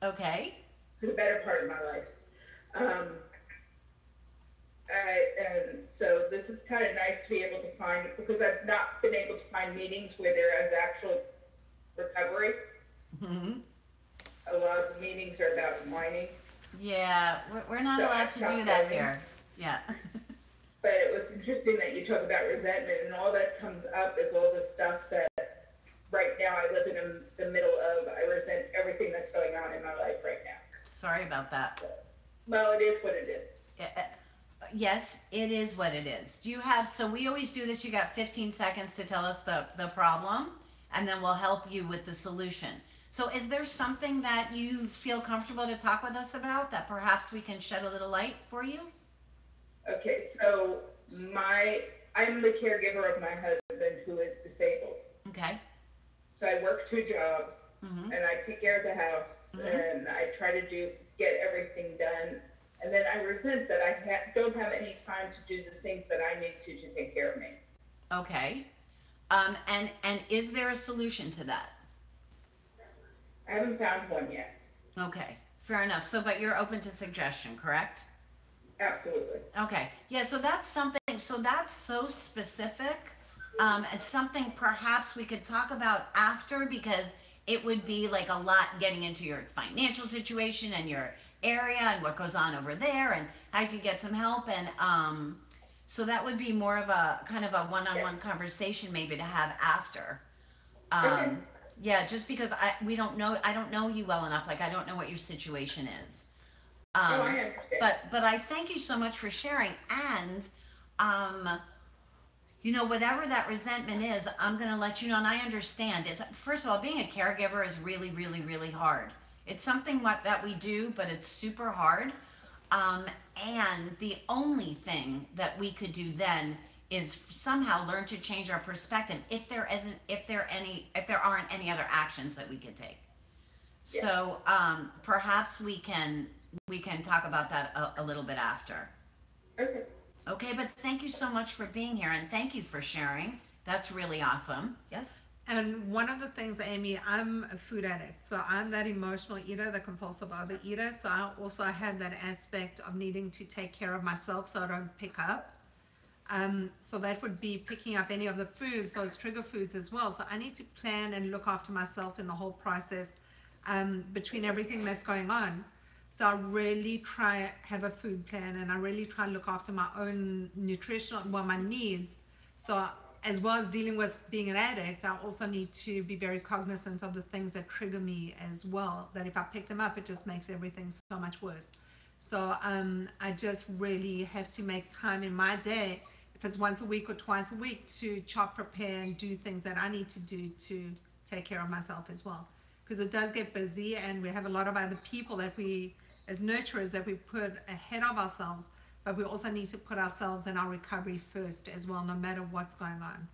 Okay. for the better part of my life. And so this is kind of nice to be able to find, because I've not been able to find meetings where there is actual recovery. Hmm. A lot of the meetings are about whining. Yeah, we're not allowed to do that here. Yeah. But it was interesting that you talk about resentment, and all that comes up is all the stuff that right now I live in the middle of. I resent everything that's going on in my life right now. Sorry about that. Well, it is what it is. Yes, it is what it is. Do you have, so we always do this, you got 15 seconds to tell us the problem, and then we'll help you with the solution. So is there something that you feel comfortable to talk with us about that perhaps we can shed a little light for you? Okay, so I'm the caregiver of my husband who is disabled. Okay. So I work 2 jobs, Mm-hmm. and I take care of the house, and I try to get everything done. And then I resent that I don't have any time to do the things that I need to take care of me. Okay. And is there a solution to that? I haven't found one yet. Okay. Fair enough. So, but you're open to suggestion, correct? Absolutely. Okay. Yeah, so that's something, so that's so specific. It's something perhaps we could talk about after, because it would be like a lot getting into your financial situation and your area and what goes on over there and how you could get some help. And so that would be more of a kind of a one-on-one conversation maybe to have after. Okay. Yeah, just because I don't know you well enough. Like, I don't know what your situation is. I understand. But I thank you so much for sharing. And you know, whatever that resentment is, I'm going to let you know. And I understand. It's, first of all, being a caregiver is really, really, really hard. It's something that we do, but it's super hard. And the only thing that we could do then is somehow learn to change our perspective if there aren't any other actions that we could take. Yeah. So perhaps we can talk about that a little bit after. Okay. Okay, but thank you so much for being here, and thank you for sharing. That's really awesome. Yes? And one of the things, Amy, I'm a food addict. So I'm that emotional eater, the compulsive overeater. So I also have that aspect of needing to take care of myself so I don't pick up. So that would be picking up any of the foods, those trigger foods as well. So I need to plan and look after myself in the whole process between everything that's going on. So I really try have a food plan, and I really try to look after my own nutritional, well, my needs. So as well as dealing with being an addict, I also need to be very cognizant of the things that trigger me as well, that if I pick them up, it just makes everything so much worse. So I just really have to make time in my day, if it's once a week or twice a week, to chop, prepare, and do things that I need to do to take care of myself as well. Because it does get busy, and we have a lot of other people that we, as nurturers, that we put ahead of ourselves, but we also need to put ourselves in our recovery first as well, no matter what's going on.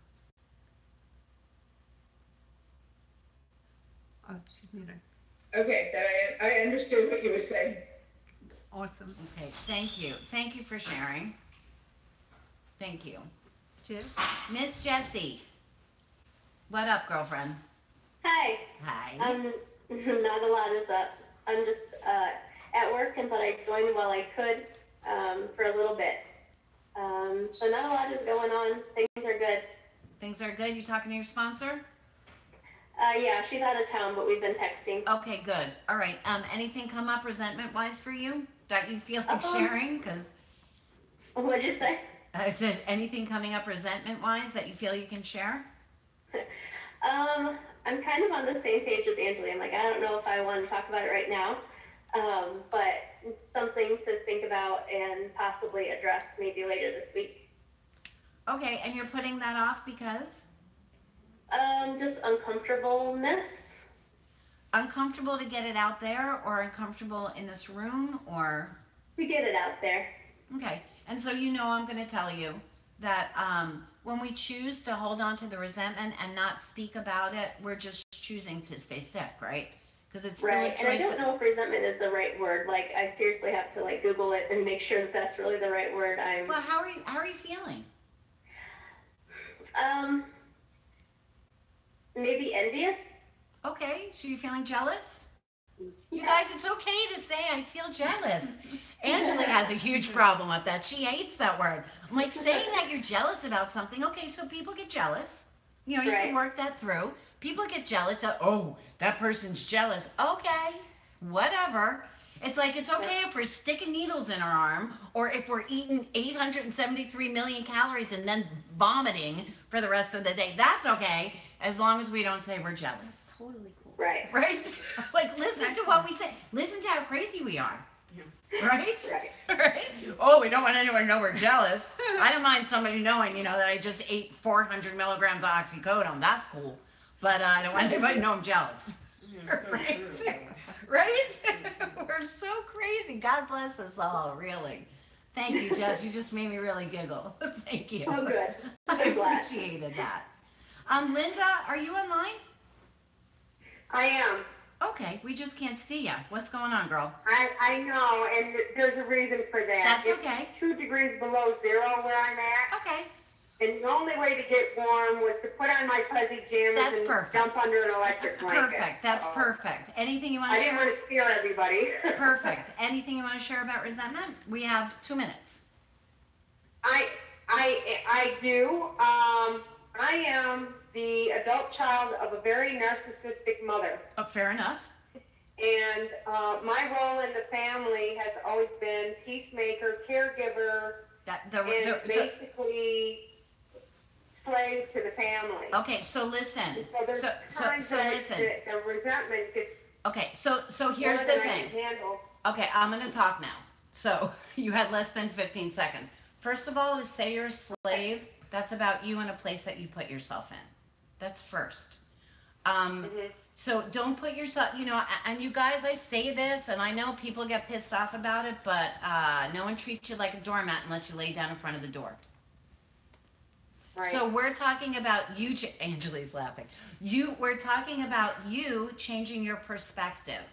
Oh, she's muted. Okay, that I understood what you were saying. Awesome. Okay, thank you. Thank you for sharing. Thank you. Jess? Miss Jessie. What up, girlfriend? Hi. Hi. Not a lot is up. I'm just at work, but I joined while I could for a little bit. So not a lot is going on. Things are good. Things are good. You talking to your sponsor? Yeah, she's out of town, but we've been texting. Okay, good. All right. Anything come up resentment-wise for you that you feel like sharing? Because What'd you say? I said anything coming up resentment-wise that you feel you can share? I'm kind of on the same page with Angela. I'm like, I don't know if I want to talk about it right now, but it's something to think about and possibly address maybe later this week. Okay, and you're putting that off because? Just uncomfortableness. Uncomfortable to get it out there, or uncomfortable in this room, or? To get it out there. Okay, and so you know I'm going to tell you that when we choose to hold on to the resentment and not speak about it, we're just choosing to stay sick, right? Because it's still right. a choice. And I don't know if resentment is the right word. Like, I seriously have to like Google it and make sure that that's really the right word. Well, how are you feeling? Maybe envious. Okay, so you're feeling jealous? You guys, it's okay to say I feel jealous. Angela has a huge problem with that. She hates that word. I'm like, saying that you're jealous about something. Okay, so people get jealous. You know, you can work that through. People get jealous. Oh, that person's jealous. Okay, whatever. It's like, it's okay if we're sticking needles in our arm, or if we're eating 873 million calories and then vomiting for the rest of the day. That's okay, as long as we don't say we're jealous. Totally cool. Right. Right? Like, listen to what we say. Listen to how crazy we are. Right? Right? Oh, we don't want anyone to know we're jealous. I don't mind somebody knowing, you know, that I just ate 400 milligrams of oxycodone. That's cool. But I don't want anybody to know I'm jealous. So Right? true. Right? We're so crazy. God bless us all, really. Thank you, Jess. You just made me really giggle. Thank you. Oh, good. I I'm glad. appreciated that. Linda, are you online? I am. Okay, we just can't see you. What's going on, girl? I know, and there's a reason for that. That's It's okay. 2 degrees below zero where I'm at. Okay. And the only way to get warm was to put on my fuzzy jammies That's and perfect. jump under an electric blanket. Perfect. That's So, perfect. Anything you want I to didn't share? want to scare everybody. Perfect. Anything you want to share about resentment? We have 2 minutes. I do. I am the adult child of a very narcissistic mother. Oh, fair enough. And my role in the family has always been peacemaker, caregiver, and basically slave to the family. Okay, so listen. So there's times so that listen. the resentment gets Okay, so here's more the than I thing. can handle. Okay, I'm going to talk now. So you had less than 15 seconds. First of all, to say you're a slave, That's about you and a place that you put yourself in. That's first. So don't put yourself, you know, and you guys, I say this, and I know people get pissed off about it, but no one treats you like a doormat unless you lay down in front of the door. Right. So we're talking about you, Angeli's laughing. We're talking about you changing your perspective.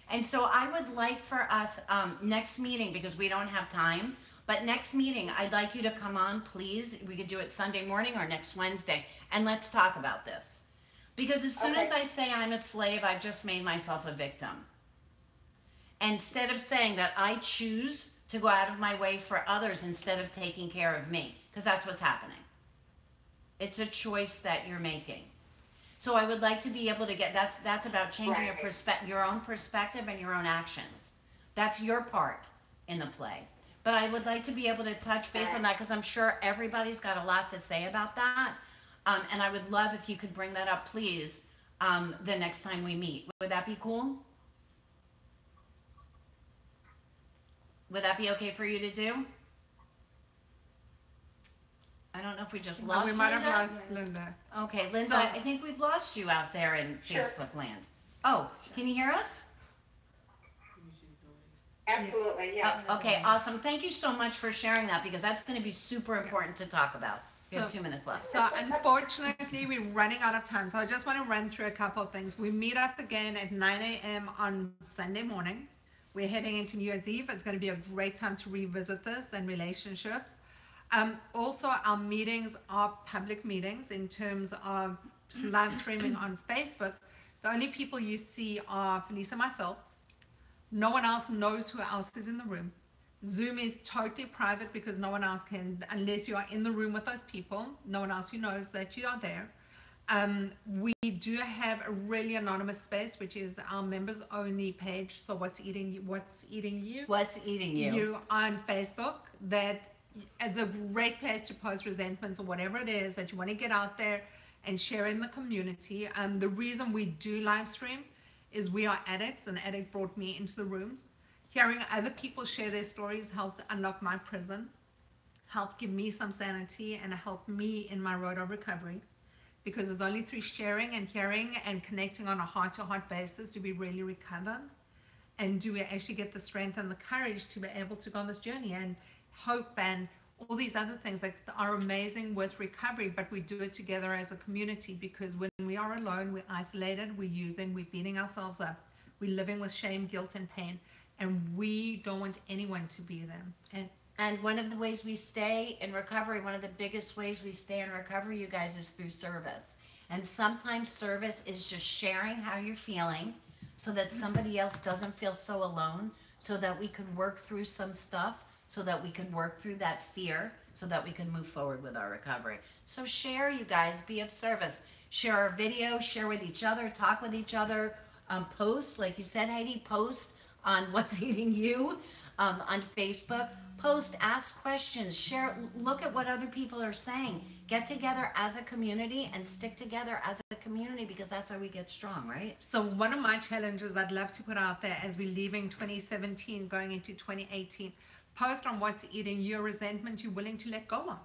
And so I would like for us, next meeting, because we don't have time, but next meeting, I'd like you to come on, please. We could do it Sunday morning or next Wednesday, and let's talk about this. Because as soon as I say I'm a slave, I've just made myself a victim. Instead of saying that I choose to go out of my way for others instead of taking care of me, because that's what's happening. It's a choice that you're making. So I would like to be able to get, that's about changing your own perspective and your own actions. That's your part in the play. But I would like to be able to touch base on that, because I'm sure everybody's got a lot to say about that. And I would love if you could bring that up, please, the next time we meet. Would that be cool? Would that be okay for you to do? I don't know if we just lost Linda. We might have lost Linda. Okay, Linda, so, I think we've lost you out there in Facebook land. Oh, can you hear us? Absolutely, yeah. Okay, awesome. Thank you so much for sharing that, because that's going to be super important to talk about. We have 2 minutes left. So unfortunately, we're running out of time. So I just want to run through a couple of things. We meet up again at 9 a.m. on Sunday morning. We're heading into New Year's Eve. It's going to be a great time to revisit this and relationships. Also, our meetings are public meetings in terms of live streaming on Facebook. The only people you see are Felicia and myself. No one else knows who else is in the room. Zoom is totally private because no one else can, unless you are in the room with those people, no one else who knows that you are there. We do have a really anonymous space, which is our members only page. So what's eating you? What's eating you? What's eating you? You on Facebook. That it's a great place to post resentments or whatever it is that you want to get out there and share in the community. The reason we do live stream is we are addicts. An addict brought me into the rooms. Hearing other people share their stories helped unlock my prison, helped give me some sanity, and helped me in my road of recovery. Because it's only through sharing and hearing and connecting on a heart-to-heart basis do we really recover, and do we actually get the strength and the courage to be able to go on this journey, and hope and all these other things that are amazing with recovery. But we do it together as a community, because when we are alone, we're isolated, we're beating ourselves up, we're living with shame, guilt, and pain. And we don't want anyone to be them. And one of the ways we stay in recovery, one of the biggest ways we stay in recovery, you guys, is through service. And sometimes service is just sharing how you're feeling so that somebody else doesn't feel so alone, so that we can work through some stuff, so that we can work through that fear, so that we can move forward with our recovery. So share, you guys, be of service. Share our video, share with each other, talk with each other, post, like you said, Heidi, post on What's Eating You on Facebook. Post, ask questions, share, look at what other people are saying. Get together as a community and stick together as a community, because that's how we get strong, right? So one of my challenges I'd love to put out there as we're leaving 2017, going into 2018, post on What's Eating Your resentment you're willing to let go of.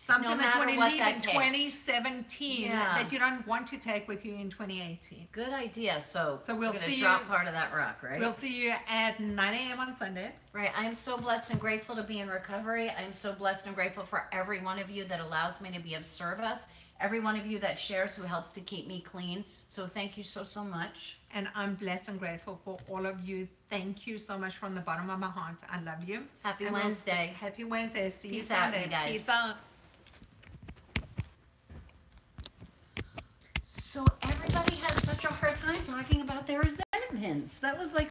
Something that you want to leave in 2017 that you don't want to take with you in 2018. Good idea. So we'll see drop you, part of that rock, right? We'll see you at 9 a.m. on Sunday. Right. I am so blessed and grateful to be in recovery. I am so blessed and grateful for every one of you that allows me to be of service. Every one of you that shares, who helps to keep me clean. So thank you so much. And I'm blessed and grateful for all of you. Thank you so much from the bottom of my heart. I love you. Happy Wednesday. Happy Wednesday. See you Peace out, Sunday. you guys. Peace out. So everybody has such a hard time talking about their resentments. That was like